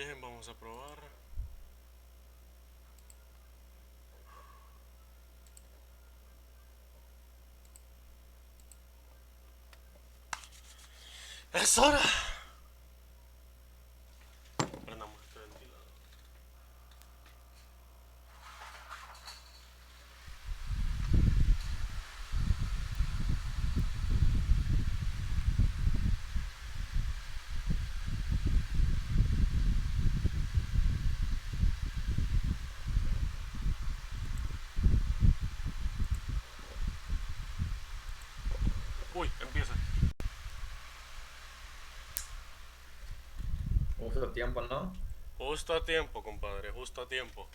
Bien, vamos a probar. ¡Es hora! Prendamos este ventilador. Uy, empieza. Justo tiempo, ¿no? Justo a tiempo, compadre, justo a tiempo.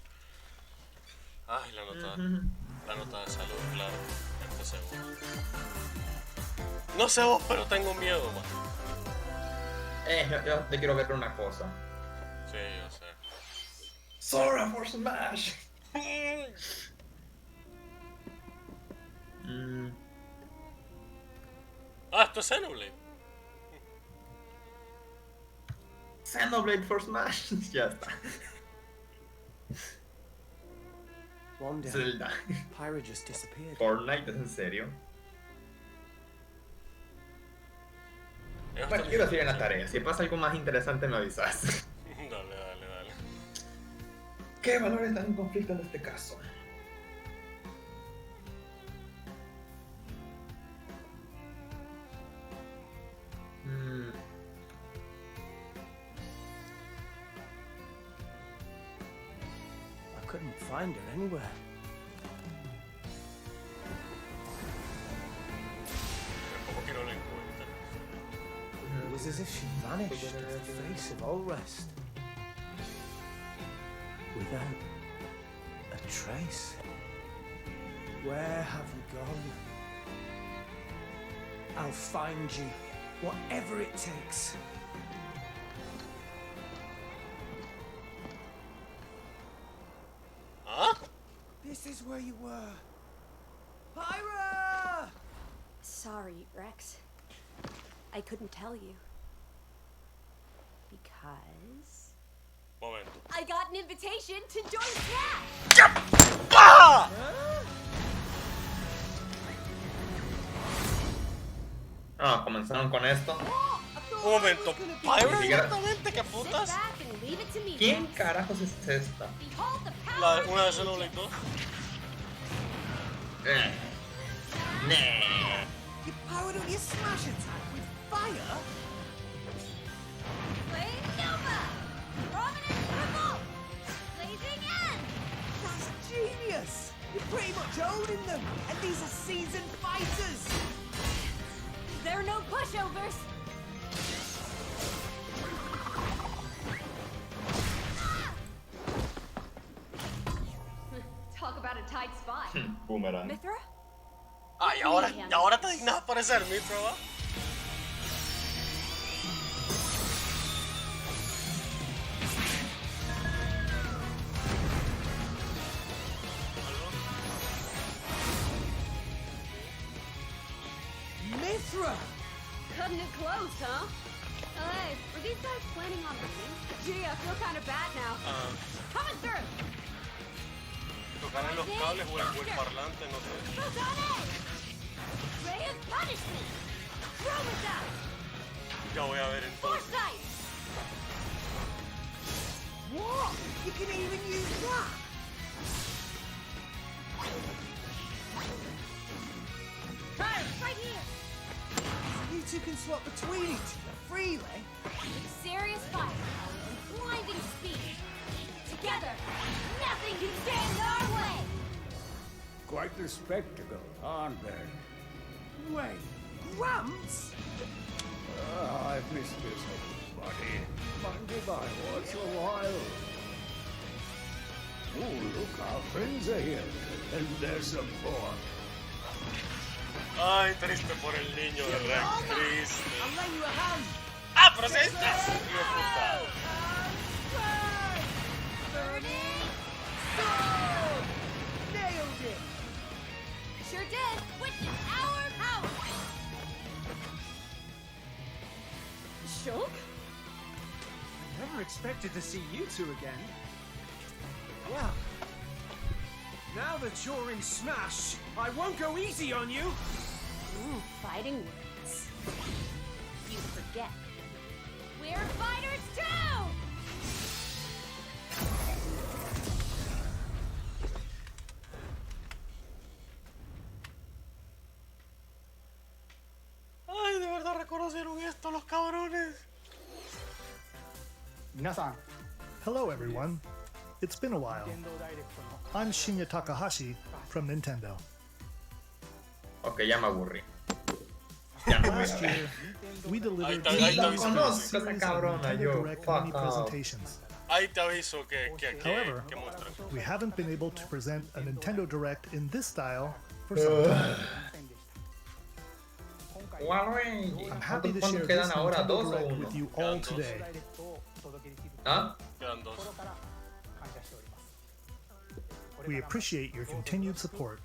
Ay, la nota de salud, claro. Empecemos. No sé vos, pero tengo miedo, man. Yo te quiero ver una cosa. Sí, yo sé. Sora for Smash. Ah, esto es Xenoblade. Xenoblade for Smash. Ya está. One day, Zelda. Pyra just disappeared. Fortnite, ¿es en serio? Ellos Bueno, están quiero seguir en la diciendo- tarea. Si pasa algo más interesante, me avisas. Dale, dale, dale. ¿Qué valores están en conflicto en este caso? I couldn't find her anywhere. ¿Cómo que no la encuentro? It was as if she vanished off the face of all rest. Without a trace. Where have you gone? I'll find you, whatever it takes. ¿Ah? This is where you were. Pyra! Sorry, Rex. I couldn't tell you. Because Momento. I got an invitation to join Cat! ¡Ah! Ah, comenzaron con esto. Un momento. ¿Pyra siquiera- exactamente? ¿Qué Sit putas? back and leave it to me. ¿Quién carajos es esta? Behold the power Una de Xenoblade 2. Nah. You powered up your smash attack with fire? Flame Nova! Prominent Revolt! Blazing End! That's genius! You're pretty much owning them, and these are seasoned fighters! There are no pushovers! Talk about a tight spot. Boomerang. Mithra? Ay, ahora te dignas aparecer, Mithra, ¿va? Mithra! Cutting it close, huh? Hey, were these guys planning on leaving? Gee, I feel kind of bad now. Coming through! Tocar en los cables o el parlante, no sé. Photonic! Ray of punishment! Chromata! Ya voy a ver entonces. Foresight! What? You can even use that? Right here! You two can swap between each other freely? With serious fire and blinding speed. Together, nothing can stand in our way! Quite the spectacle, aren't they? Wait, Gramps? I've missed this, buddy. Mind if I watch a while? Oh, look, our friends are here. And there's some more. Ay, triste por el niño de Rex, triste. I'll lend you a hand. ¡Ah, pero si estás! ¡Hijo de puta! Burning! Sword! Nailed it! Sure did! Witness our power! Shulk? Never expected to see you two again. Well, now that you're in Smash, I won't go easy on you. Ooh, fighting words. You forget. We're fighters too! Ay, de verdad reconocieron esto los cabrones. Hello everyone. It's been a while. I'm Shinya Takahashi from Nintendo. Ok, ya me aburrí. Ya no voy a Last ver. year, we delivered Ahí Sí, te la aviso. conozco esa cabrona, Nintendo yo. Direct Fuck mini off. presentations. Ahí te aviso que However, muestran. we haven't been able to present a Nintendo Direct in this style for some time. I'm happy to share ¿Cuántos this quedan ahora? Nintendo ¿Dos o Direct uno? with you all Quedan dos. today. ¿Ah? Quedan dos. We appreciate your continued support.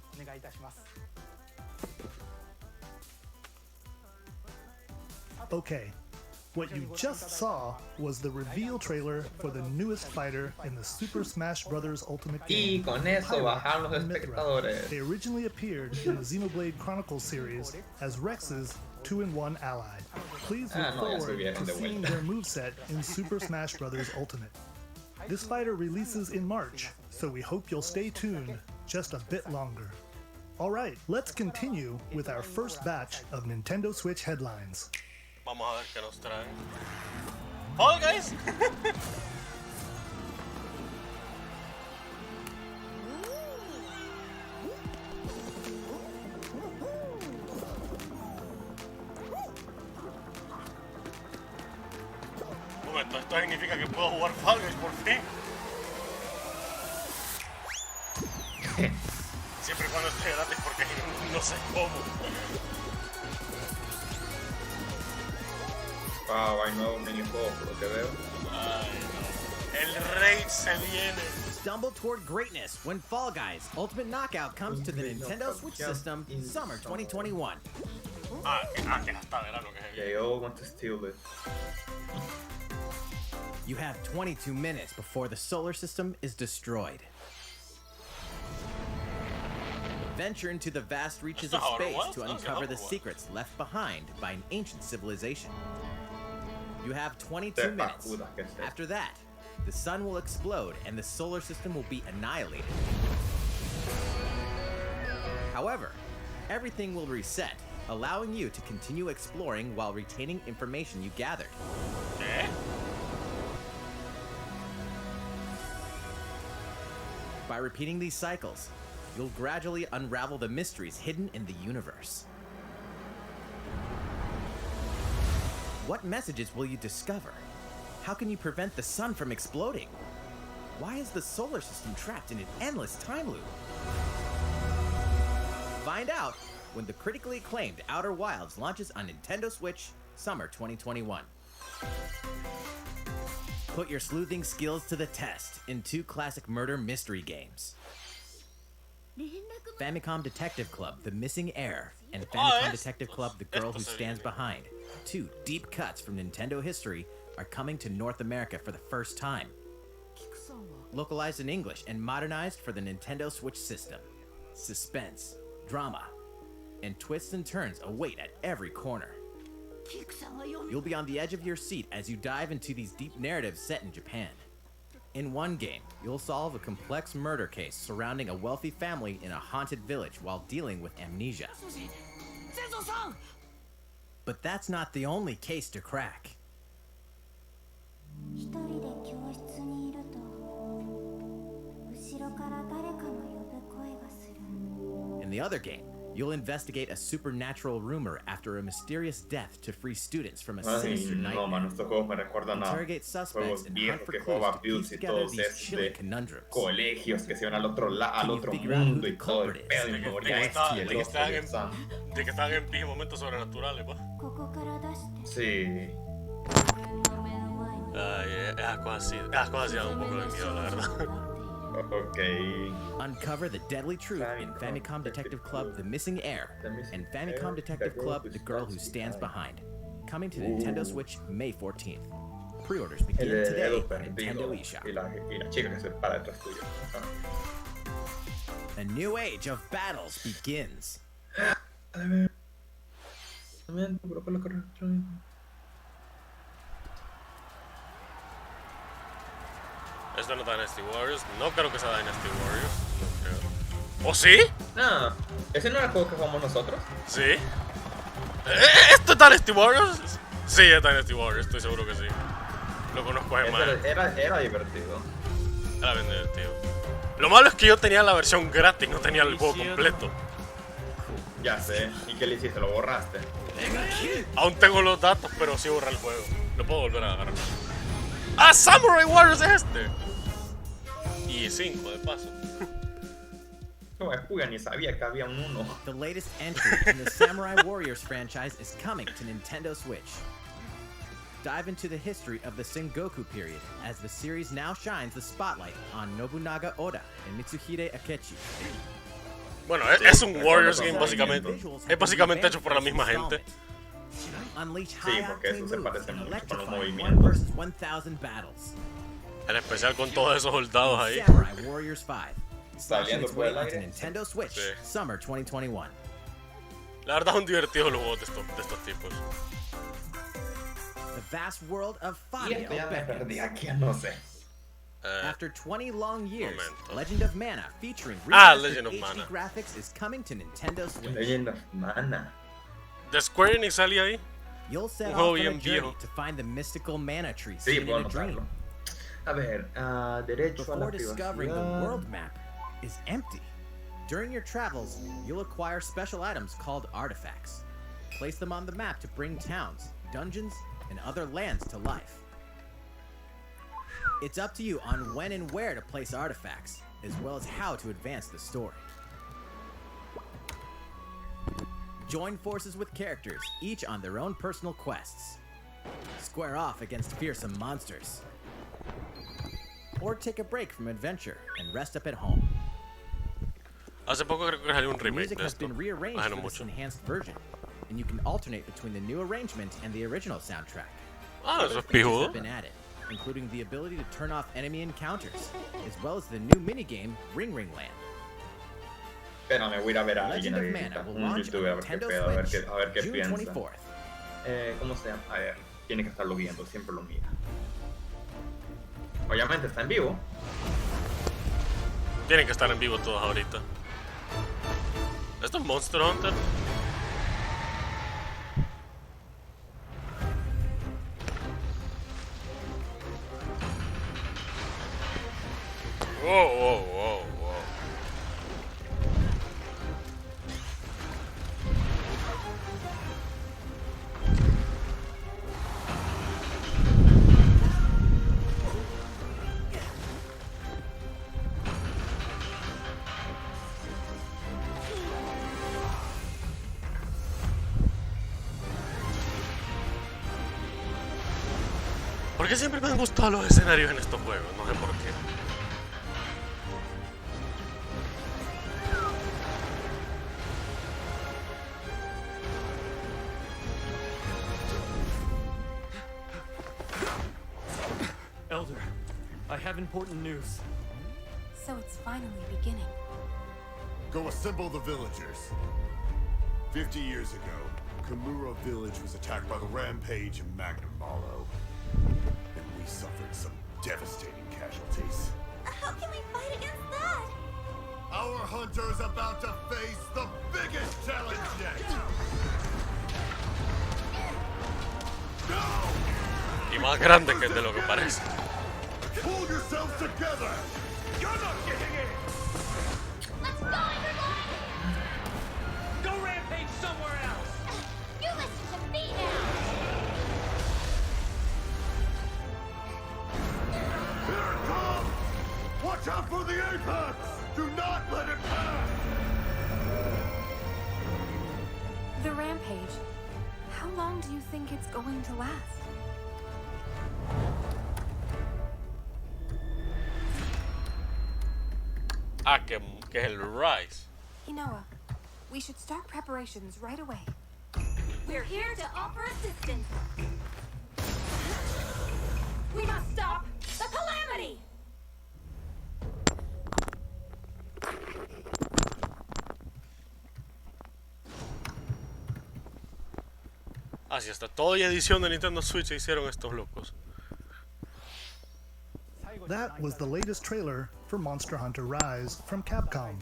Okay, what you just saw was the reveal trailer for the newest fighter in the Super Smash Bros. Ultimate Y game. con eso Pyra bajaron los and Mithra. espectadores. They originally appeared in the Xenoblade Chronicles series as Rex's 2-in-1 ally. Please look Ah, no, ya forward subieron to de seeing vuelta. their moveset in Super Smash Bros. Ultimate. This fighter releases in March, so we hope you'll stay tuned just a bit longer. Alright, let's continue with our first batch of Nintendo Switch headlines. Vamos a ver qué nos traen. Fall Guys. Un momento, esto significa que puedo jugar Fall Guys por fin. Siempre y cuando esté gratis porque no sé cómo. Wow, hay nuevos minijuegos por lo que veo. Ay, no. El raid se viene. Stumble toward greatness when Fall Guys Ultimate Knockout comes to the Nintendo Switch system summer 2021. Que hasta verano que se viene. They all want to steal it. You have 22 minutes before the solar system is destroyed. Venture into the vast reaches of That's not space Outer to Wilds, uncover the that's secrets left behind by an ancient civilization. You have 22 Sepa minutes. Judas que es After that, the sun will explode and the solar system will be annihilated. However, everything will reset, allowing you to continue exploring while retaining information you gathered. ¿Qué? By repeating these cycles, you'll gradually unravel the mysteries hidden in the universe. What messages will you discover? How can you prevent the sun from exploding? Why is the solar system trapped in an endless time loop? Find out when the critically acclaimed Outer Wilds launches on Nintendo Switch summer 2021. Put your sleuthing skills to the test in two classic murder mystery games. Famicom Detective Club, The Missing Heir, and Famicom Detective Club, The Girl Who Stands Behind. Two deep cuts from Nintendo history are coming to North America for the first time. Localized in English and modernized for the Nintendo Switch system. Suspense, drama, and twists and turns await at every corner. You'll be on the edge of your seat as you dive into these deep narratives set in Japan. In one game, you'll solve a complex murder case surrounding a wealthy family in a haunted village while dealing with amnesia. But that's not the only case to crack. In the other game, you'll investigate a supernatural rumor after a mysterious death to free students from a Ay, sinister no, nightmare. man, estos juegos me recuerdan a Interrogate suspects juegos and hunt viejos for que clues jugaba to Bills piece y together todos these esos chilling de conundrums. colegios que se van al otro, al Can you otro figure out who mundo the y todo el culprit is? pedo y De moría que este y de el que otro estaban y en, el Sam. de que estaban en momentos sobrenaturales, pues. Sí. Ay, esas cosas sí dan un poco de miedo, la verdad. Ok. Uncover the deadly truth in Famicom Detective Club, The Missing Heir, and Famicom Detective Club, The Girl Who Stands Behind. Coming to Nintendo Switch May 14th. pre-orders El begin de today Edu on perdido Nintendo eShop. y la chica que se para detrás tuyo. A new age of battles begins. Esto no está en Dynasty Warriors. No creo que sea Dynasty Warriors. No creo. ¿O sí? No, ese no era el juego que jugamos nosotros. Sí. ¿Esto es Dynasty Warriors? Sí, es Dynasty Warriors. Estoy seguro que sí. Lo conozco de mal. Era divertido. Era bien divertido. Lo malo es que yo tenía la versión gratis, no tenía el juego completo. Ya sé. ¿Y qué le hiciste? ¿Lo borraste? Aún tengo los datos, pero sí borré el juego. Lo puedo volver a agarrar. ¡Ah, Samurai Warriors es este! Y 5 de paso. No, Julia ni sabía que había un 1. The latest entry in the Samurai Warriors franchise is coming to Nintendo Switch. Dive into the history of the Sengoku period as the series now shines the spotlight on Nobunaga Oda and Mitsuhide Akechi. Bueno, es un Warriors game básicamente. Es básicamente hecho por la misma gente. Unleash Sí, high porque eso se octane parece moves and mucho con los electrify movimientos. 1 versus 1000 battles. En especial con todos esos soldados ahí. Samurai Warriors 5. Slashing Saliendo its por way el onto aire. Nintendo Switch Sí. Summer 2021. La verdad son divertidos los juegos de estos tipos. The vast world of Y Fabio esto ya me beckons. perdí aquí, no sé. After 20 long years, Momento. Legend of Mana featuring Ah, remastered Legend of HD Mana. graphics is coming to Nintendo Switch. Legend of Mana. ¿De Square Enix salía ahí? You'll set Un off juego on a bien journey viejo. to find the mystical mana tree Sí, seen puedo in a dream. anotarlo. A ver, derecho a la Before discovering the privacidad. world map is empty. During your travels, you'll acquire special items called artifacts. Place them on the map to bring towns, dungeons, and other lands to life. It's up to you on when and where to place artifacts, as well as how to advance the story. Join forces with characters, each on their own personal quests. Square off against fearsome monsters. Or take a break from adventure and rest up at home. Hace poco creo que salió un The remake music de has esto. been rearranged Hace no for this mucho. enhanced version, and you can alternate between the new arrangement and the original soundtrack. Ah, eso Other es features pijudo. have been added, including the ability to turn off enemy encounters, as well as the new minigame Ring Ring Land. Espérame, voy a ir a ver a alguien Legend of ahorita. Mana will Un launch youtuber a on ver qué Nintendo pedo, Switch a ver qué June piensa. 24th. ¿Cómo se llama? A ver, tiene que estarlo viendo, siempre lo mira. Obviamente está en vivo. Tienen que estar en vivo todos ahorita. ¿Esto es Monster Hunter? Wow, wow, wow, wow. ¿Por qué siempre me han gustado los escenarios en estos juegos? No sé por qué. Elder, I have important news. So it's finally beginning. Go assemble the villagers. 50 years ago, Kamura village was attacked by the rampage of Magnum Malo. And we suffered some devastating casualties. How can we fight against that? Our hunter is about to face the biggest challenge yet! Y más grande que de lo que parece. Pull yourselves together! You're not getting in! Let's go, everybody! Go rampage somewhere else! You listen to me now! Here it comes! Watch out for the apex! Do not let it pass! The rampage. How long do you think it's going to last? Ah, que es el Rise. Inoa, we should start preparations right away. We're here to offer assistance. Ah, sí, hasta todo y edición de Nintendo Switch hicieron estos locos. That was the latest trailer for Monster Hunter Rise from Capcom.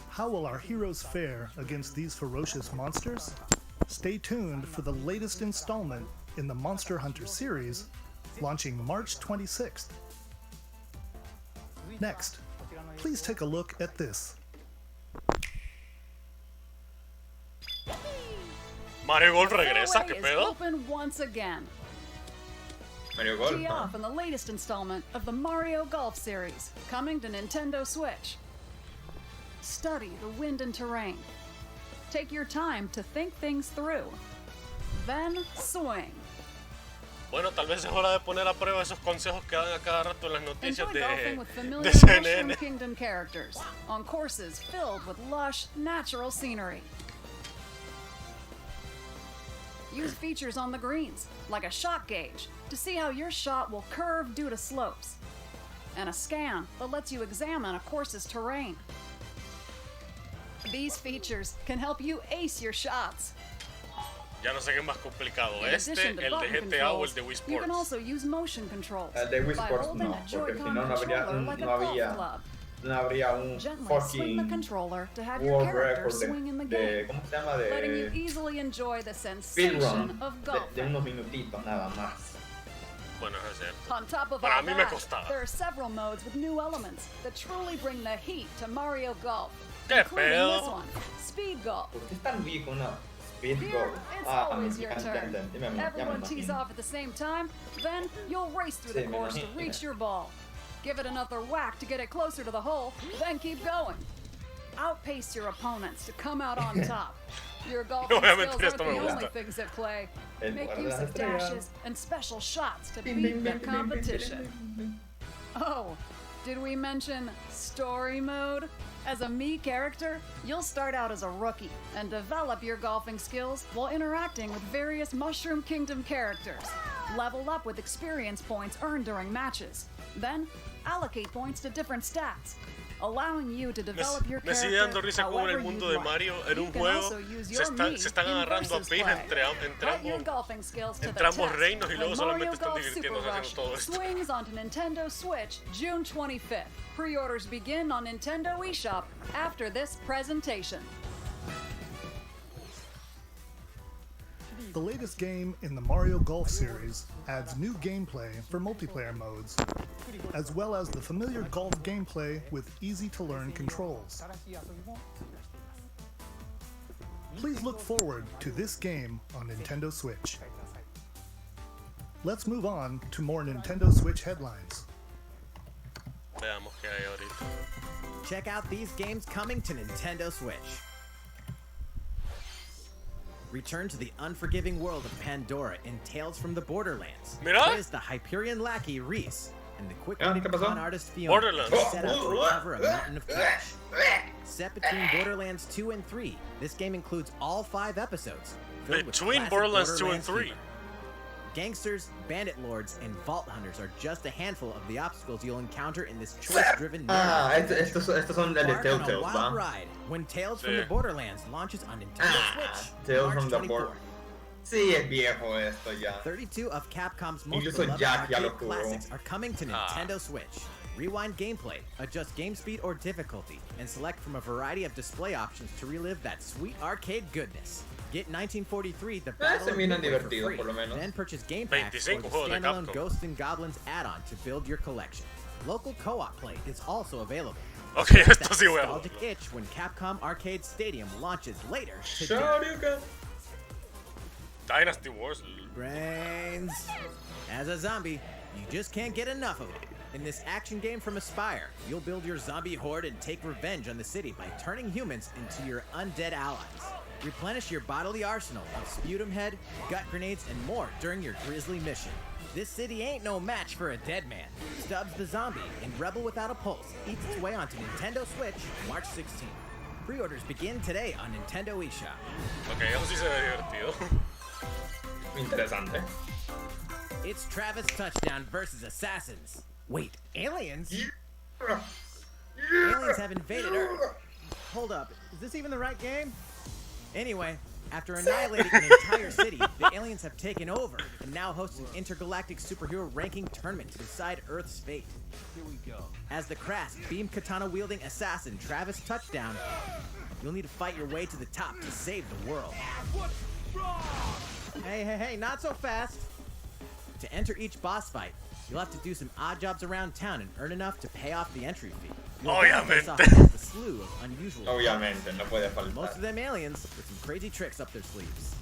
How will our heroes fare against these ferocious monsters? Stay tuned for the latest installment in the Monster Hunter series, launching March 26th. Next, please take a look at this. Mario Golf regresa, ¿qué Is pedo? open once again. Mario Golf. Tee off in the latest installment of the Mario Golf series, coming to Nintendo Switch. Study the wind and terrain. Take your time to think things through. Then swing. Bueno, tal vez es hora de poner a prueba esos consejos que dan a cada rato en las noticias Enjoy golfing with de familiar Mushroom CNN. Kingdom characters on courses filled with lush, natural scenery. Use features on the greens, like a shot gauge, to see how your shot will curve due to slopes, and a scan that lets you examine a course's terrain. These features can help you ace your shots. Ya no sé qué es más complicado, In este, addition to el de button GTA o el controls, de Wii you can Sports. also use motion controls El de Wii by Sports holding no, a porque si Joy-Con no, controller like a golf club. no habría un Gently swing the fucking controller to have your world character record swing in the de game, ¿cómo se llama? letting you De easily enjoy the speedrun sensation of de golfing. unos minutitos nada más. Bueno, es cierto. On top of Para all mí me that, costaba. there are several modes with new elements that truly bring the heat to Mario Golf, ¿Qué including pedo? this one, Speed Golf. ¿Por qué es tan viejo una speed Here, golf? it's always your ya turn. entendí, ya me Everyone tees imagino. off at the same time, then you'll race through the Sí, me course to imagino. reach your ball. Give it another whack to get it closer to the hole, then keep going. Outpace your opponents to come out on top. Your golfing Obviamente skills aren't esto the me only gusta. things at play. El Make guarda use las of estrellas. dashes and special shots to Bing, beat bing, the bing, bing, bing, competition. bing, bing. Oh, did we mention story mode? As a Mii character, you'll start out as a rookie and develop your golfing skills while interacting with various Mushroom Kingdom characters. Level up with experience points earned during matches. Then, allocate points to different stats, allowing you to develop your Me sigue character dando risa como en however el mundo you'd de like. Mario, en You un can juego, also use se, your están Mii in agarrando a versus pija play. entre Put your ambos, golfing skills to the entre ambos test reinos y luego when solamente Mario están Golf Super divirtiéndose Rush haciendo todo esto. swings onto Nintendo Switch June 25th. Pre-orders begin on Nintendo eShop after this presentation. The latest game in the Mario Golf series adds new gameplay for multiplayer modes, as well as the familiar golf gameplay with easy-to-learn controls. Please look forward to this game on Nintendo Switch. Let's move on to more Nintendo Switch headlines. Veamos qué hay ahorita. Check out these games coming to Nintendo Switch. Return to the unforgiving world of Pandora in Tales from the Borderlands. Mira. Play as the Hyperion lackey Reese and the quick-witted ¿qué pasó? con artist Fiona Borderlands. as they set out to recover a mountain of cash. Set between Borderlands 2 and 3, this game includes all 5 episodes. filled with Between classic Borderlands 2 and Borderlands 3. fever. Gangsters, bandit lords, and vault hunters are just a handful of the obstacles you'll encounter in this choice-driven narrative. Estos son de Embark on a Telltale, wild ¿va? ride when Tales from Sí. the Borderlands launches on Nintendo Switch. Tales March from the 24th. Border. Sí, es viejo esto ya. 32 of Capcom's most Incluso beloved Jack ya lo arcade jugó. classics are coming to Nintendo Switch. Rewind gameplay, adjust game speed or difficulty, and select from a variety of display options to relive that sweet arcade goodness. Get 1943, the Battle se of miran Midway for divertidos, free, por lo menos. then purchase game packs or 25 the juegos de standalone Capcom. Ghosts and Goblins add-on to build your collection. Local co-op play is also available. Ok, Scratch esto that sí voy a nostalgic jugarlo. itch when Capcom Arcade Stadium launches later today. Shoryuken. Dynasty Wars. Brains. As a zombie, you just can't get enough of it. In this action game from Aspire, you'll build your zombie horde and take revenge on the city by turning humans into your undead allies. Replenish your bodily arsenal of sputum head, gut grenades, and more during your grisly mission. This city ain't no match for a dead man. Stubbs the Zombie in Rebel Without a Pulse eats its way onto Nintendo Switch March 16th. Pre-orders begin today on Nintendo eShop. Ok, eso sí se ve divertido. Interesante. It's Travis Touchdown versus Assassins. Wait, aliens? Aliens have invaded Earth. Hold up, is this even the right game? Anyway, After annihilating an entire city, the aliens have taken over and now host an intergalactic superhero ranking tournament to decide Earth's fate. Here we go. As the crass, beam katana-wielding assassin Travis Touchdown, you'll need to fight your way to the top to save the world. Hey, not so fast. To enter each boss fight, you'll have to do some odd jobs around town and earn enough to pay off the entry fee. Obviamente. A slew of unusual Obviamente, no puede most faltar. of them aliens with some crazy tricks up their sleeves.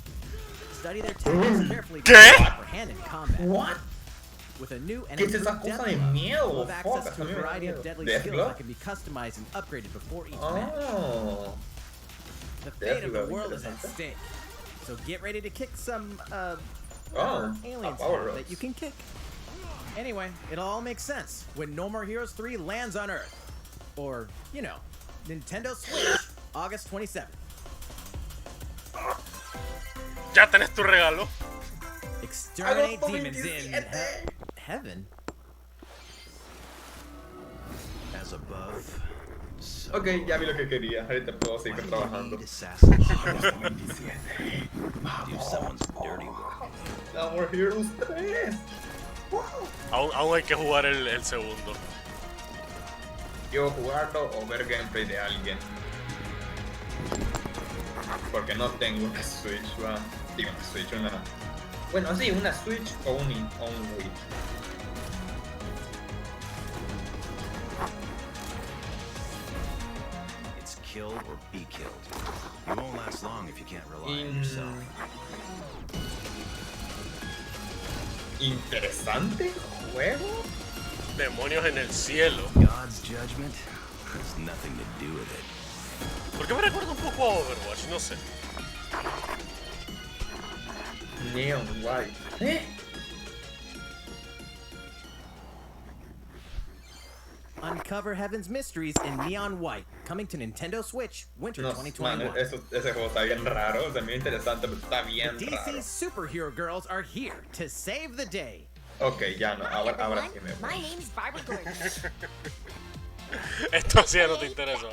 Study their tactics carefully to ¿Qué? prepare for hand in combat. What? With a new and ¿Qué es esa improved cosa depth de glove, miedo? you'll have access Fuck, to a a mí me da variety of miedo. deadly Death skills glove? that can be customized and upgraded before each match. Oh. The Death fate of the glove, world is at interesante. stake. So get ready to kick some, Oh, aliens power that ups. you can kick. Anyway, it all makes sense when No More Heroes 3 lands on Earth. Or, you know, Nintendo Switch, August 27th. Ya tenés tu regalo. Exterminate Agosto demons in 27. heaven. As above, so Ok, ya vi lo que quería. Ahorita puedo seguir trabajando. assassins do someone's dirty work. No More Heroes 3. Aún hay que jugar el segundo. Quiero jugarlo o ver gameplay de alguien. Porque no tengo una Switch, va. Digo, una Switch, una... Bueno, sí, una Switch o un Wii. It's kill or be killed. You won't last long if you can't rely on yourself. Interesante juego. Demonios en el cielo. God's judgment has nothing to do with it. ¿Por qué me recuerda un poco a Overwatch? No sé. Neon White. ¿Eh? Uncover Heaven's Mysteries in Neon White, coming to Nintendo Switch, Winter No, 2021. man, ese juego está bien raro, está bien interesante, pero está bien The raro. DC superhero girls are here to save the day. Ok, ya no, ahora sí me My voy. name's Barbara Gordon. Esto sí ya no te interesa.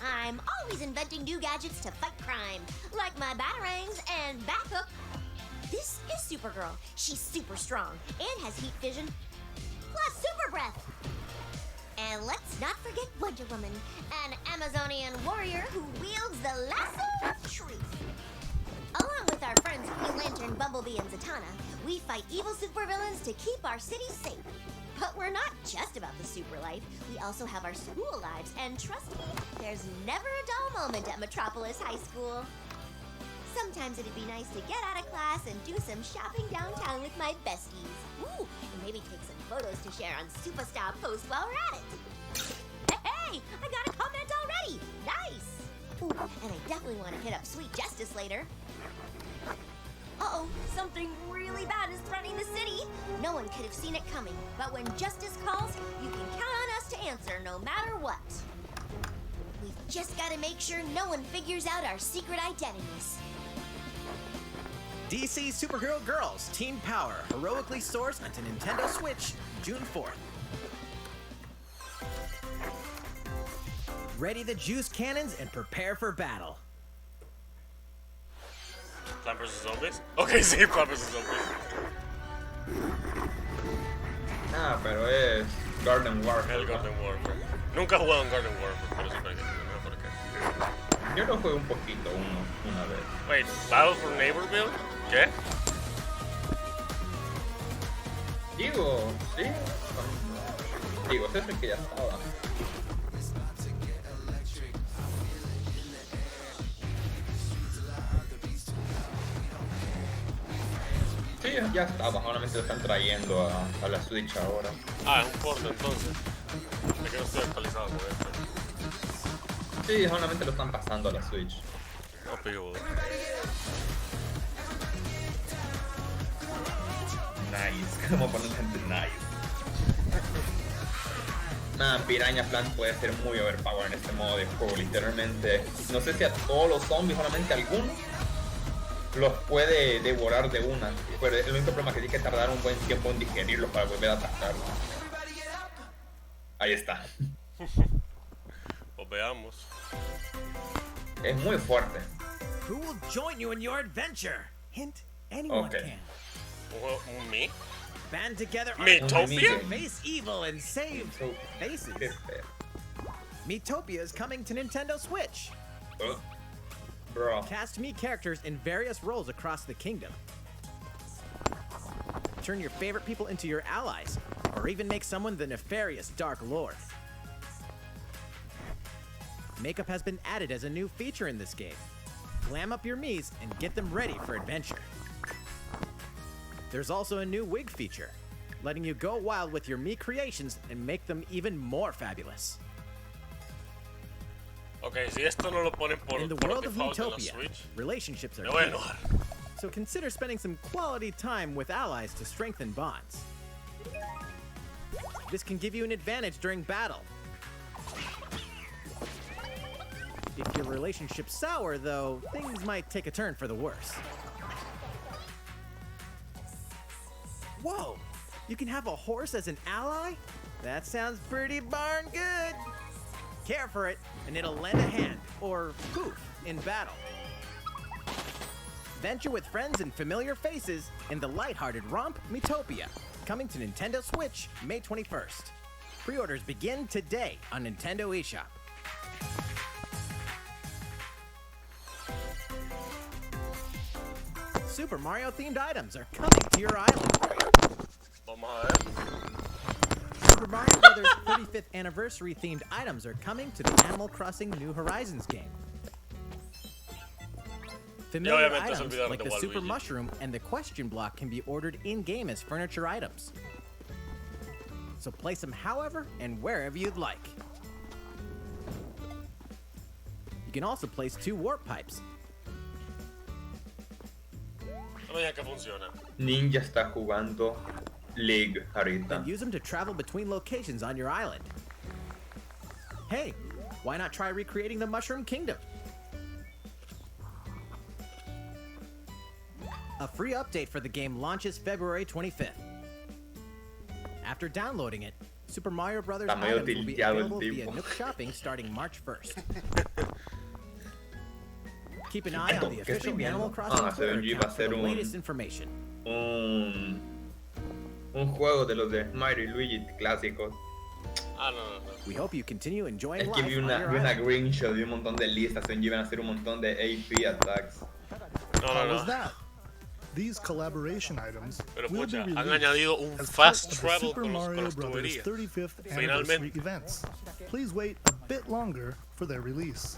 I'm always inventing new gadgets to fight crime, like my batarangs and backup. This is Supergirl. She's super strong and has heat vision, plus super breath. And let's not forget Wonder Woman, an Amazonian warrior who wields the lasso of truth. Along with our friends Green Lantern, Bumblebee, and Zatanna, we fight evil supervillains to keep our city safe. But we're not just about the super life. We also have our school lives, and trust me, there's never a dull moment at Metropolis High School. Sometimes it'd be nice to get out of class and do some shopping downtown with my besties. Ooh, and maybe take some photos to share on Superstar Post while we're at it. Hey, I got a comment already. Nice. Ooh, and I definitely want to hit up Sweet Justice later. Uh-oh, something really bad is threatening the city. No one could have seen it coming, but when justice calls, you can count on us to answer no matter what. We've just got to make sure no one figures out our secret identities. DC Superhero Girls Teen Power, heroically sourced onto Nintendo Switch, June 4th. Ready the juice cannons and prepare for battle. ¿Plan vs Zombies? Ok, sí, Plan vs Zombies. Ah, pero es Garden Warfare. El Garden Warfare. Nunca he jugado en Garden Warfare, pero siempre hay que entender por qué. Yo lo jugué un poquito, una vez. Wait, Battle for Neighborville? ¿Qué? Digo, sí. Digo, ese es el que ya estaba. Sí, ya estaba, solamente lo están trayendo a la Switch ahora. Ah, es un port entonces. Es que no estoy actualizado con esto. Sí, solamente lo están pasando a la Switch. No, pijudo. Nice, como ponen gente nice. Man, Piranha Plant puede ser muy overpower en este modo de juego, literalmente. No sé si a todos los zombies, solamente a algunos los puede devorar de una. Pero el único problema es que tiene que tardar un buen tiempo en digerirlos para volver a atacarlos. Ahí está. Pues veamos. Es muy fuerte. Who will join you in your adventure? Hint, anyone can. Well, me? Band together, Metopia? face evil and save faces. Metopia is coming to Nintendo Switch. Bro. Cast me characters in various roles across the kingdom. Turn your favorite people into your allies, or even make someone the nefarious Dark Lord. Makeup has been added as a new feature in this game. Glam up your Miis and get them ready for adventure. There's also a new wig feature, letting you go wild with your Mii creations and make them even more fabulous. Okay, si esto no lo ponen por In the world of Miitopia, relationships are key. So consider spending some quality time with allies to strengthen bonds. This can give you an advantage during battle. If your relationship's sour, though, things might take a turn for the worse. Whoa! You can have a horse as an ally? That sounds pretty darn good! Care for it, and it'll lend a hand, or poof, in battle. Venture with friends and familiar faces in the lighthearted romp Miitopia, coming to Nintendo Switch May 21st. Pre-orders begin today on Nintendo eShop. Super Mario themed items are coming to your island. Super Mario Bros. 35th anniversary themed items are coming to the Animal Crossing New Horizons game. Familiar items like the Super Mushroom and the Question Block can be ordered in-game as furniture items. So place them however and wherever you'd like. You can also place 2 warp pipes. Ninja está jugando League ahorita. Then use them to travel between locations on your island. Hey, why not try recreating the Mushroom Kingdom? A free update for the game launches February 25th. After downloading it, Super Mario Bros. Items will be available via Nook Shopping starting March 1st. Keep an eye on the official Animal Crossing Twitter account for the latest information. Un juego de los de Mario y Luigi clásicos. We hope you continue enjoying Es que vi una screenshot de un montón de listas donde iban a hacer un montón de AP attacks. How was that? These collaboration items will be released han añadido un as fast part of the travel Super con Mario las Bros. tuberías. 35th anniversary events. Please wait a bit longer for their release.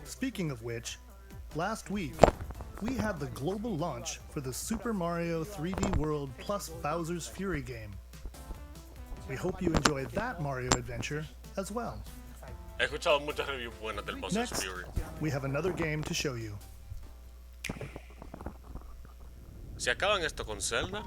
Speaking of which, last week we had the global launch for the Super Mario 3D World plus Bowser's Fury game. We hope you enjoyed that Mario adventure as well. He escuchado muchas reviews buenas del Bowser's Next, Fury. we have another game to show you. Si acaban esto con Zelda,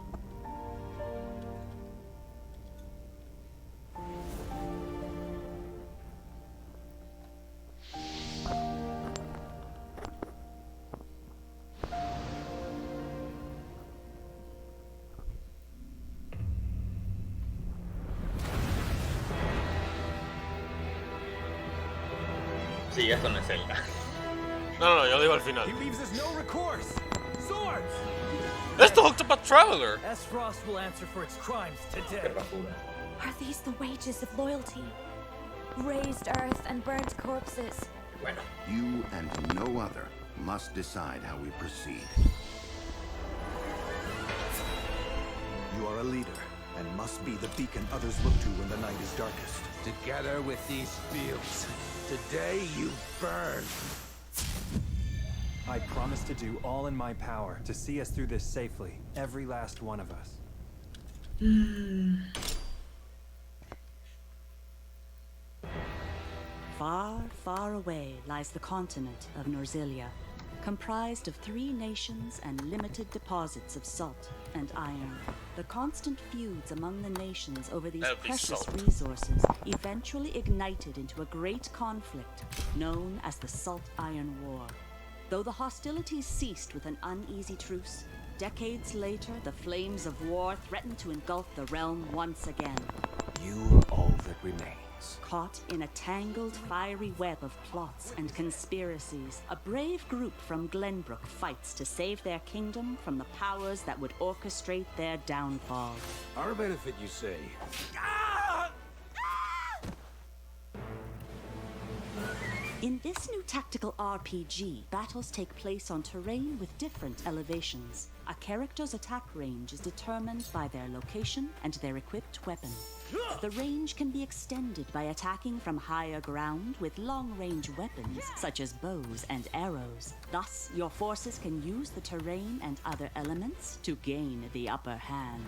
Sí, esto no es Zelda. No, yo digo al final. He leaves us no recourse. Swords! That's the Octopath Traveler. Frost will answer for its crimes today. Are these the wages of loyalty? Raised earth and burnt corpses. Bueno. You and no other must decide how we proceed. You are a leader and must be the beacon others look to when the night is darkest. Together with these fields, today you burn. I promise to do all in my power to see us through this safely, every last one of us. Far, far away lies the continent of Norzilia, comprised of 3 nations and limited deposits of salt and iron. The constant feuds among the nations over these precious resources eventually ignited into a great conflict known as the Salt Iron War. Though the hostilities ceased with an uneasy truce, decades later the flames of war threatened to engulf the realm once again. You are all that remain. cause. Caught in a tangled, fiery web of plots and conspiracies, a brave group from Glenbrook fights to save their kingdom from the powers that would orchestrate their downfall. Our benefit, you say? In this new tactical RPG, battles take place on terrain with different elevations. A character's attack range is determined by their location and their equipped weapon. The range can be extended by attacking from higher ground with long-range weapons, such as bows and arrows. Thus, your forces can use the terrain and other elements to gain the upper hand.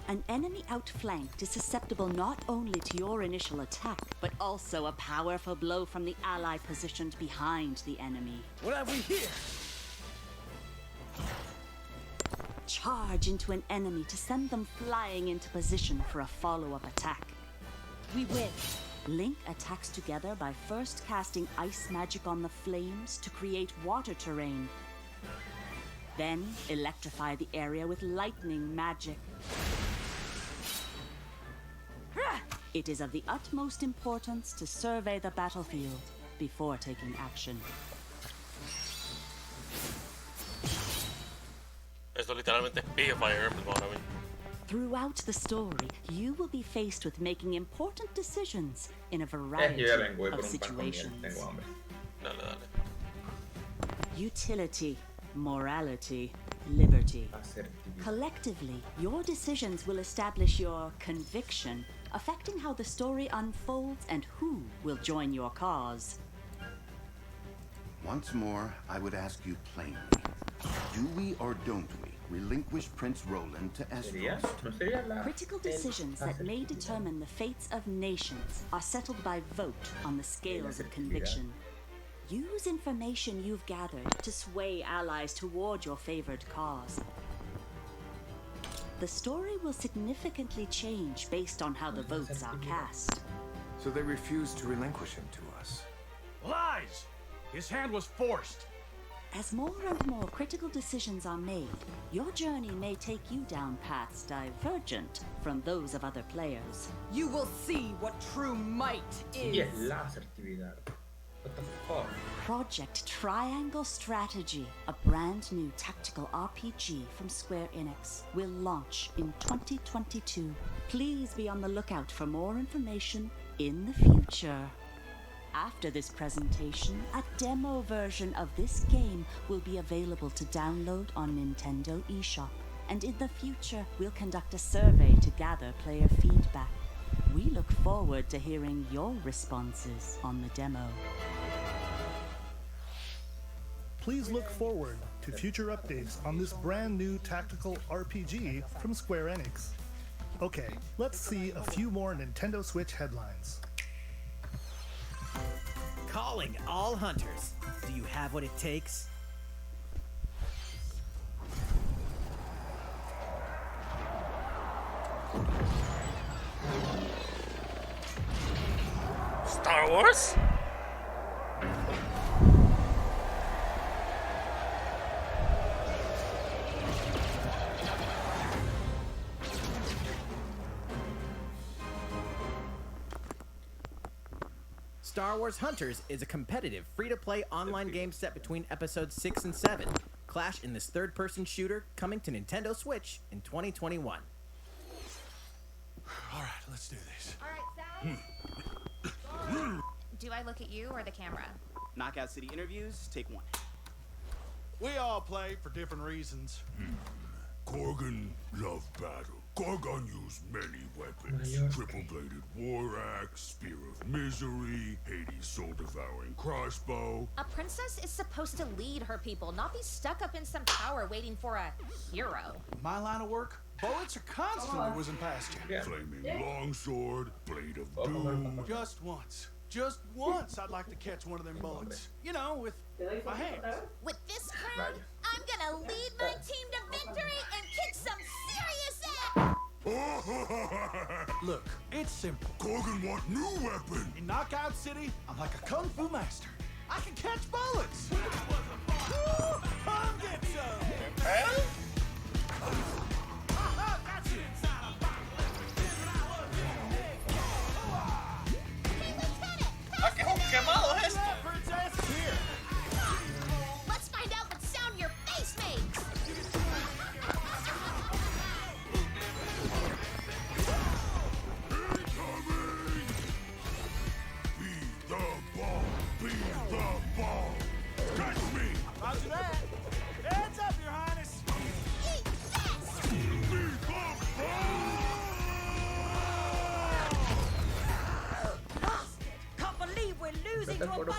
An enemy outflanked is susceptible not only to your initial attack, but also a powerful blow from the ally positioned behind the enemy. What have we here? Charge into an enemy to send them flying into position for a follow-up attack. We win. Link attacks together by first casting ice magic on the flames to create water terrain. Then electrify the area with lightning magic. It is of the utmost importance to survey the battlefield before taking action. Esto literalmente es pilla Fire Emblem ahora mismo. Throughout the story, you will be faced with making important decisions in a variety of situations. Dale, dale. Utility, morality, liberty. Collectively, your decisions will establish your conviction, affecting how the story unfolds and who will join your cause. Once more, I would ask you plainly, do we or don't we relinquish Prince Roland to Esros? Critical decisions that may determine the fates of nations are settled by vote on the scales of conviction. Use information you've gathered to sway allies toward your favored cause. The story will significantly change based on how the votes are cast. So they refused to relinquish him to us. Lies! His hand was forced. As more and more critical decisions are made, your journey may take you down paths divergent from those of other players. You will see what true might is. Y es la asertividad. What the fuck? Project Triangle Strategy, a brand new tactical RPG from Square Enix, will launch in 2022. Please be on the lookout for more information in the future. After this presentation, a demo version of this game will be available to download on Nintendo eShop. And in the future, we'll conduct a survey to gather player feedback. We look forward to hearing your responses on the demo. Please look forward to future updates on this brand new tactical RPG from Square Enix. Okay, let's see a few more Nintendo Switch headlines. Calling all hunters. Do you have what it takes? Star Wars? Star Wars Hunters is a competitive, free-to-play online game set between episodes 6 and 7. Clash in this third-person shooter coming to Nintendo Switch in 2021. All right, let's do this. All right, Sal. Do I look at you or the camera? Knockout City interviews, take one. We all play for different reasons. Korgan loved battle. Korgan used many weapons. Triple-bladed war axe, spear of misery, Hades' soul-devouring crossbow. A princess is supposed to lead her people, not be stuck up in some tower waiting for a hero. My line of work, bullets are constantly whizzing past you. Flaming longsword, blade of doom. Just once, I'd like to catch one of them bullets. You know, with my hands. With this crown, I'm gonna lead my team to victory and kick some serious ass! Look, it's simple. Korgan want new weapon! In Knockout City, I'm like a kung fu master. I can catch bullets! Come get some!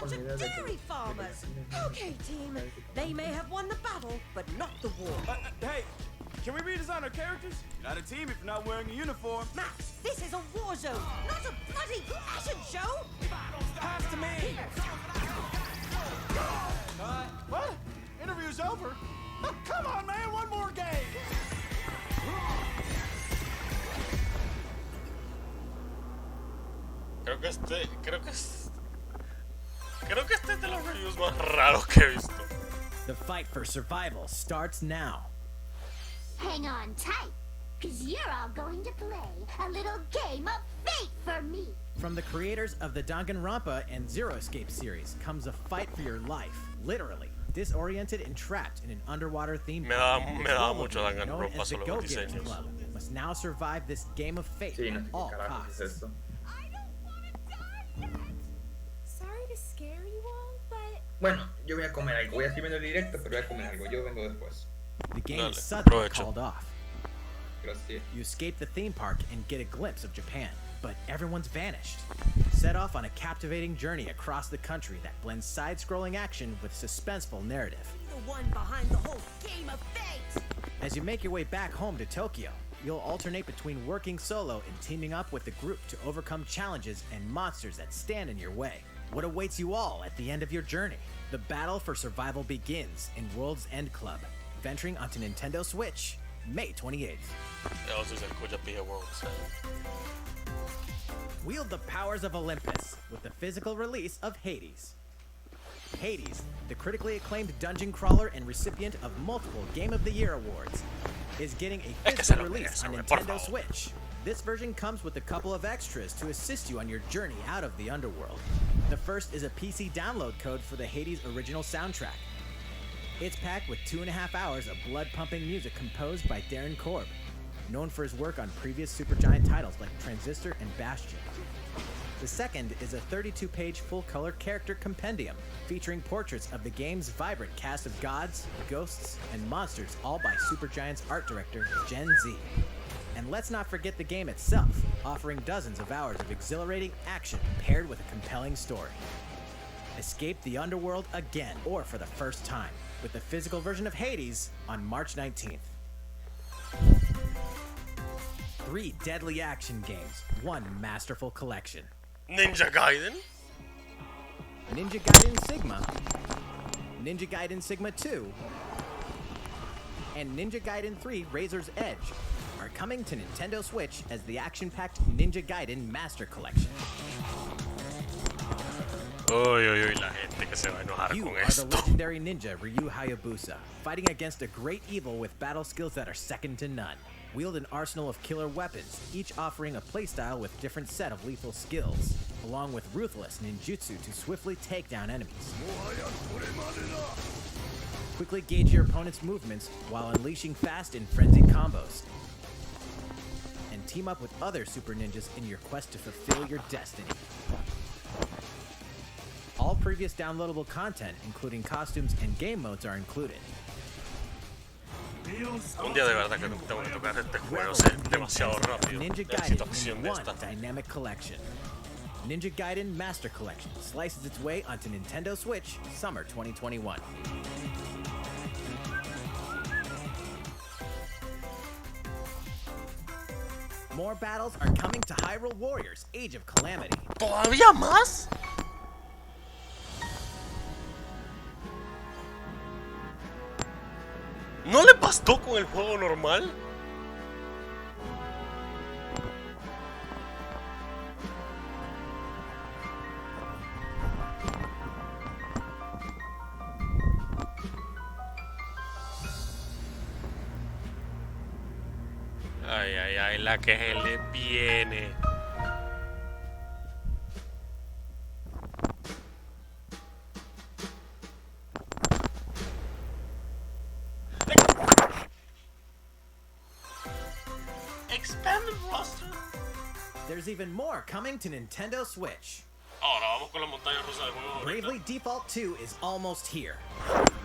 con la idea de que... Dairy farmers. Okay, team. They may have won the battle, but not the war. Hey, can we redesign our characters? You're not a team if you're not wearing a uniform. Max, this is a war zone, not a bloody fashion show. Pass to me. What? Interview's over? Oh, come on, man, one more game. Creo que este es de los reviews más raros que he visto. The fight for survival starts now. Hang on tight, cause you're all going to play a little game of fate for me. From the creators of the Danganronpa and Zero Escape series comes a fight for your life, literally. Disoriented and trapped in an underwater theme park, me da mucho known Danganronpa as the solo Go los Getters diseños. Club must now survive this game of fate Sí, no at sé qué all carajos es costs. esto. Sorry to scare you all, but Bueno, yo voy a comer algo. Voy a seguir viendo el directo, pero voy a comer algo. Yo vengo después. The game Dale, is suddenly provecho. called off. Gracias. You escape the theme park and get a glimpse of Japan, but everyone's vanished. Set off on a captivating journey across the country that blends side-scrolling action with suspenseful narrative. The one behind the whole game of fate. As you make your way back home to Tokyo, you'll alternate between working solo and teaming up with the group to overcome challenges and monsters that stand in your way. What awaits you all at the end of your journey? The battle for survival begins in World's End Club, venturing onto Nintendo Switch, May 28th. Ya se escucha pija World. Wield the powers of Olympus with the physical release of Hades. Hades, the critically acclaimed dungeon crawler and recipient of multiple Game of the Year awards, is getting a physical release on Nintendo Switch. This version comes with a couple of extras to assist you on your journey out of the underworld. The first is a PC download code for the Hades original soundtrack. It's packed with 2.5 hours of blood-pumping music composed by Darren Korb, known for his work on previous Supergiant titles like Transistor and Bastion. The second is a 32-page full-color character compendium featuring portraits of the game's vibrant cast of gods, ghosts, and monsters, all by Supergiant's art director, Gen Z. And let's not forget the game itself, offering dozens of hours of exhilarating action paired with a compelling story. Escape the underworld again, or for the first time, with the physical version of Hades on March 19th. 3 deadly action games, 1 masterful collection. Ninja Gaiden? Ninja Gaiden Sigma, Ninja Gaiden Sigma 2, and Ninja Gaiden 3 Razor's Edge are coming to Nintendo Switch as the action-packed Ninja Gaiden Master Collection. Uy, uy, uy, la gente que se va a enojar You con are esto. the legendary ninja Ryu Hayabusa, fighting against a great evil with battle skills that are second to none. Wield an arsenal of killer weapons, each offering a playstyle with different set of lethal skills, along with ruthless ninjutsu to swiftly take down enemies. Quickly gauge your opponent's movements while unleashing fast and frenzied combos. And team up with other super ninjas in your quest to fulfill your destiny. All previous downloadable content, including costumes and game modes, are included. Un día de verdad que tengo que tocar este juego, es demasiado rápido. Ninja Necesito Gaiden acción in de one esta. dynamic collection. Ninja Gaiden Master Collection slices its way onto Nintendo Switch summer 2021. More battles are coming to Hyrule Warriors Age of Calamity. ¿Todavía más? ¿No le bastó con el juego normal? Ay, ay, ay, la que se le viene. Expanded roster. There's even more coming to Nintendo Switch. Ahora vamos con la montaña rusa del juego. Bravely Default 2 is almost here.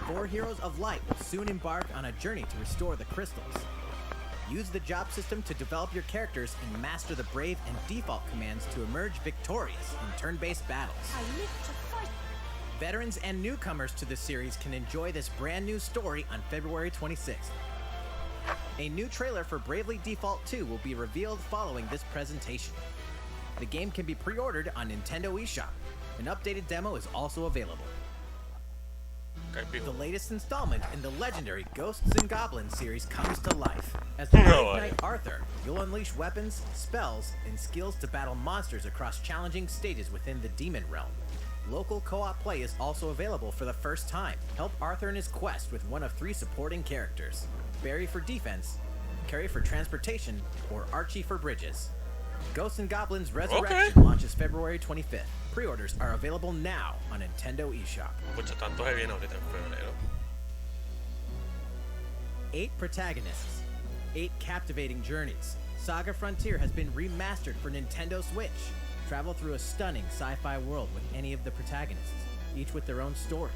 4 heroes of light will soon embark on a journey to restore the crystals. Use the job system to develop your characters and master the Brave and Default commands to emerge victorious in turn-based battles. I live to fight. Veterans and newcomers to the series can enjoy this brand new story on February 26th. A new trailer for Bravely Default 2 will be revealed following this presentation. The game can be pre-ordered on Nintendo eShop. An updated demo is also available. The latest installment in the legendary Ghosts and Goblins series comes to life. As the Brave Knight Arthur, you'll unleash weapons, spells, and skills to battle monsters across challenging stages within the Demon Realm. Local co-op play is also available for the first time. Help Arthur in his quest with one of 3 supporting characters: Barry for defense, Carrie for transportation, or Archie for bridges. Ghosts and Goblins Resurrection launches February 25th. Pre-orders are available now on Nintendo eShop. 8 protagonists, 8 captivating journeys. Saga Frontier has been remastered for Nintendo Switch. Travel through a stunning sci-fi world with any of the protagonists, each with their own stories.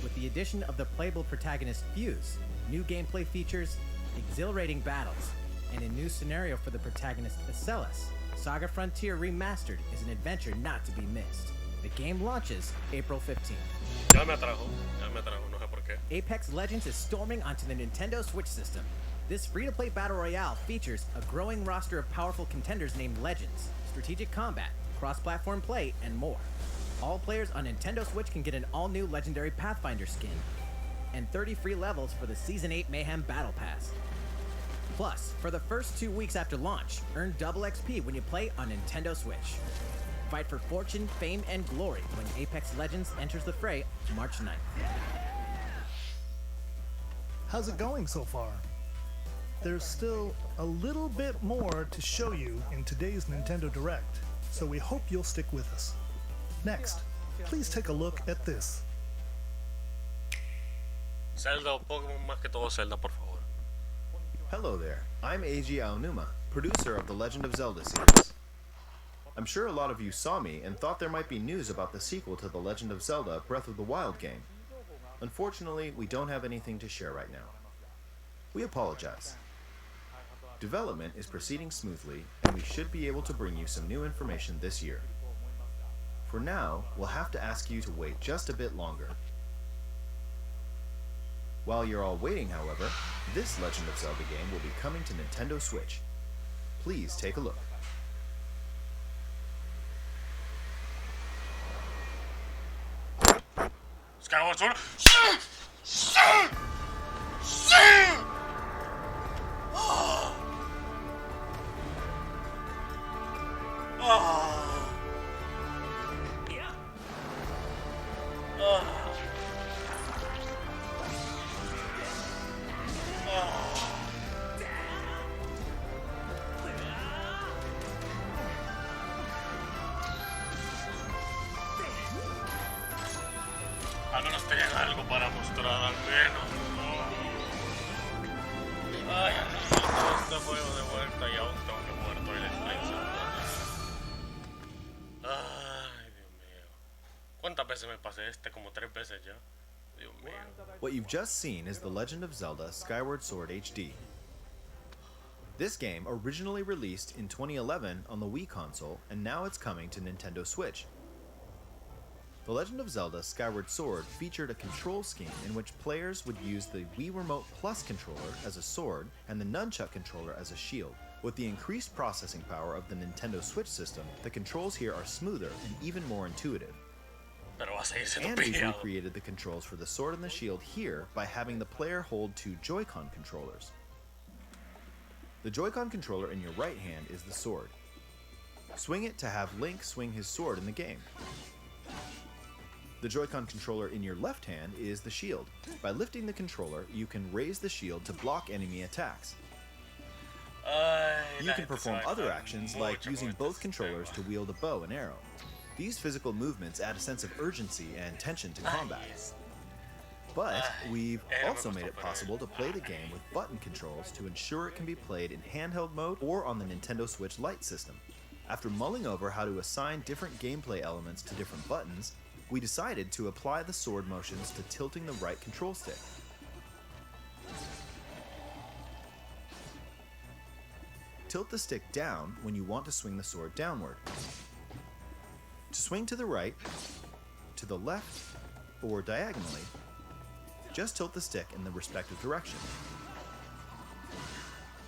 With the addition of the playable protagonist Fuse, new gameplay features, exhilarating battles, and a new scenario for the protagonist Acellus, Saga Frontier Remastered is an adventure not to be missed. The game launches April 15th. Ya me atrajo, no sé por qué. Apex Legends is storming onto the Nintendo Switch system. This free-to-play battle royale features a growing roster of powerful contenders named Legends, strategic combat, cross-platform play, and more. All players on Nintendo Switch can get an all-new legendary Pathfinder skin, and 30 free levels for the Season 8 Mayhem Battle Pass. Plus, for the first 2 weeks after launch, earn double XP when you play on Nintendo Switch. Fight for fortune, fame, and glory when Apex Legends enters the fray March 9th. How's it going so far? There's still a little bit more to show you in today's Nintendo Direct, so we hope you'll stick with us. Next, please take a look at this. Zelda o Pokémon, más que todo Zelda, por favor. Hello there, I'm Eiji Aonuma, producer of the Legend of Zelda series. I'm sure a lot of you saw me and thought there might be news about the sequel to The Legend of Zelda Breath of the Wild game. Unfortunately, we don't have anything to share right now. We apologize. Development is proceeding smoothly, and we should be able to bring you some new information this year. For now, we'll have to ask you to wait just a bit longer. While you're all waiting, however, this Legend of Zelda game will be coming to Nintendo Switch. Please take a look. Skyward Sword. Al menos tenían algo para mostrar, al menos. Ay, este juego de vuelta y aún tengo que jugar todo el extenso. Ay, Dios mío. ¿Cuántas veces me pasé este? Como 3 veces ya. Dios mío. What you've just seen is The Legend of Zelda Skyward Sword HD. This game originally released in 2011 on the Wii console, and now it's coming to Nintendo Switch. The Legend of Zelda Skyward Sword featured a control scheme in which players would use the Wii Remote Plus controller as a sword and the Nunchuck controller as a shield. With the increased processing power of the Nintendo Switch system, the controls here are smoother and even more intuitive. And we've recreated the controls for the sword and the shield here by having the player hold 2 Joy-Con controllers. The Joy-Con controller in your right hand is the sword. Swing it to have Link swing his sword in the game. The Joy-Con controller in your left hand is the shield. By lifting the controller, you can raise the shield to block enemy attacks. You can perform other actions like using both controllers to wield a bow and arrow. These physical movements add a sense of urgency and tension to combat. But we've also made it possible to play the game with button controls to ensure it can be played in handheld mode or on the Nintendo Switch Lite system. After mulling over how to assign different gameplay elements to different buttons, we decided to apply the sword motions to tilting the right control stick. Tilt the stick down when you want to swing the sword downward. To swing to the right, to the left, or diagonally, just tilt the stick in the respective direction.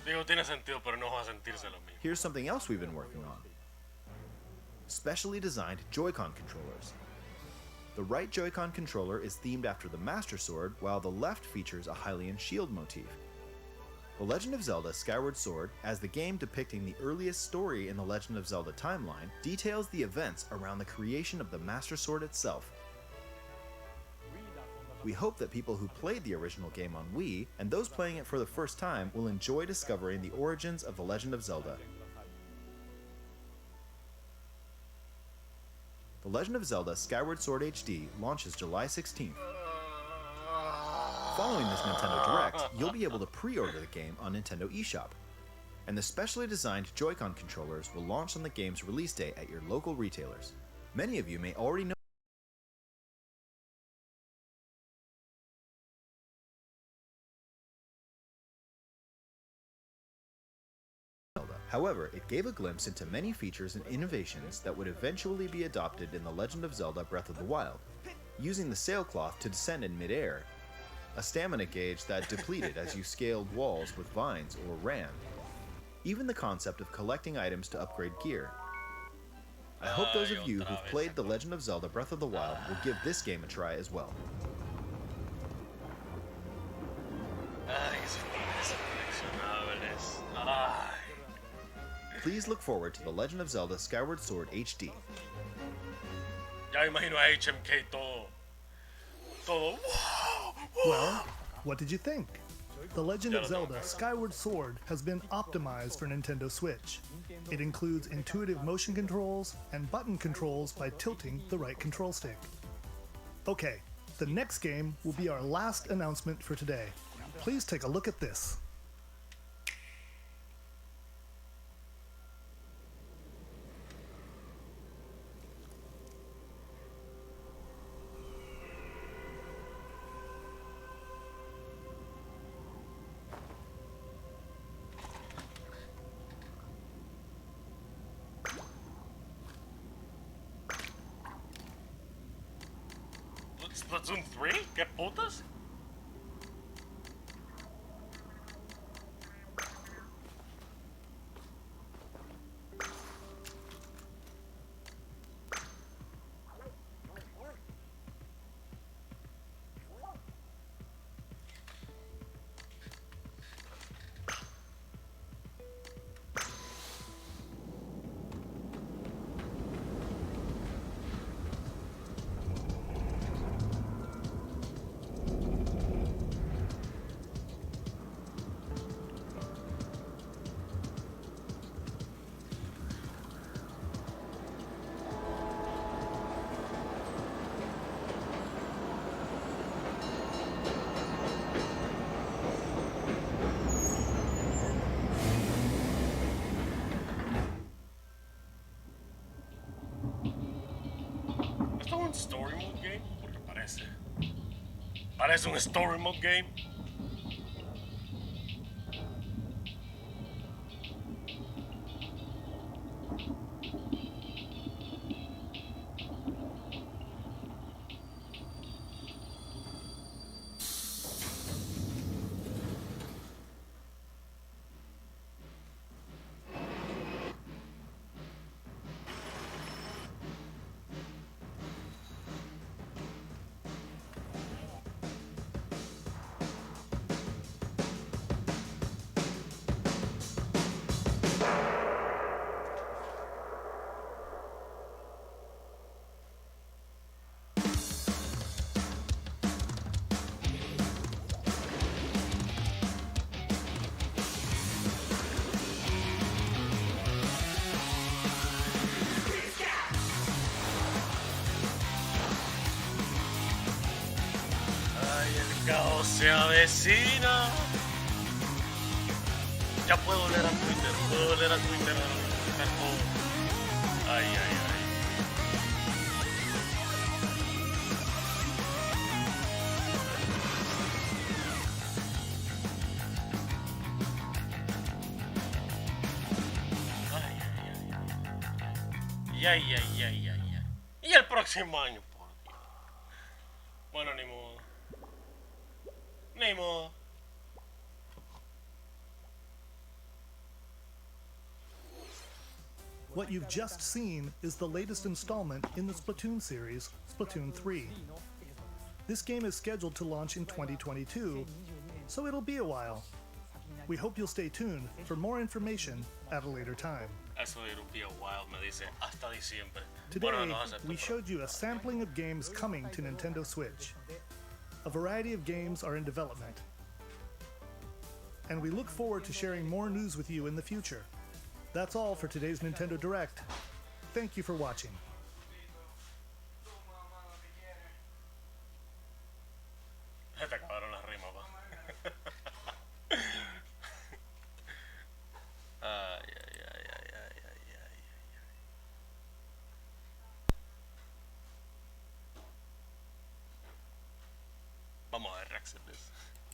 Digo, tiene sentido, pero no va a sentirse lo mismo. Here's something else we've been working on. Specially designed Joy-Con controllers. The right Joy-Con controller is themed after the Master Sword, while the left features a Hylian shield motif. The Legend of Zelda Skyward Sword, as the game depicting the earliest story in the Legend of Zelda timeline, details the events around the creation of the Master Sword itself. We hope that people who played the original game on Wii, and those playing it for the first time, will enjoy discovering the origins of the Legend of Zelda. The Legend of Zelda Skyward Sword HD launches July 16th. Following this Nintendo Direct, you'll be able to pre-order the game on Nintendo eShop. And the specially designed Joy-Con controllers will launch on the game's release day at your local retailers. Many of you may already know Zelda. However, it gave a glimpse into many features and innovations that would eventually be adopted in The Legend of Zelda Breath of the Wild, using the sailcloth to descend in midair, a stamina gauge that depleted as you scaled walls with vines or ran, even the concept of collecting items to upgrade gear. I hope those of you who've played The Legend of Zelda Breath of the Wild will give this game a try as well. Please look forward to The Legend of Zelda Skyward Sword HD. Ya imagino a HMK todo. Well, what did you think? The Legend of Zelda Skyward Sword has been optimized for Nintendo Switch. It includes intuitive motion controls and button controls by tilting the right control stick. Okay, the next game will be our last announcement for today. Please take a look at this. Splatoon 3? ¿Qué putas? ¿Esto es un story mode game? Porque parece. Parece un story mode game. Caos se avecina. Ya puedo leer a Twitter, ver todo. Ay, ay, ay. Ay, ay, ay, ay, ay. Y el próximo año, por Dios. Bueno, ni modo. Ni modo. What you've just seen is the latest installment in the Splatoon series, Splatoon 3. This game is scheduled to launch in 2022, so it'll be a while. We hope you'll stay tuned for more information at a later time. Eso it'll be a while, me dice, hasta diciembre. Today, Bueno, no acepto, we pero- showed you a sampling of games coming to Nintendo Switch. A variety of games are in development. And we look forward to sharing more news with you in the future. That's all for today's Nintendo Direct. Thank you for watching. Se te acabaron las rimas, pa. Ay, ay, ay, ay, ay, ay, ay. Vamos a ver reacción de eso.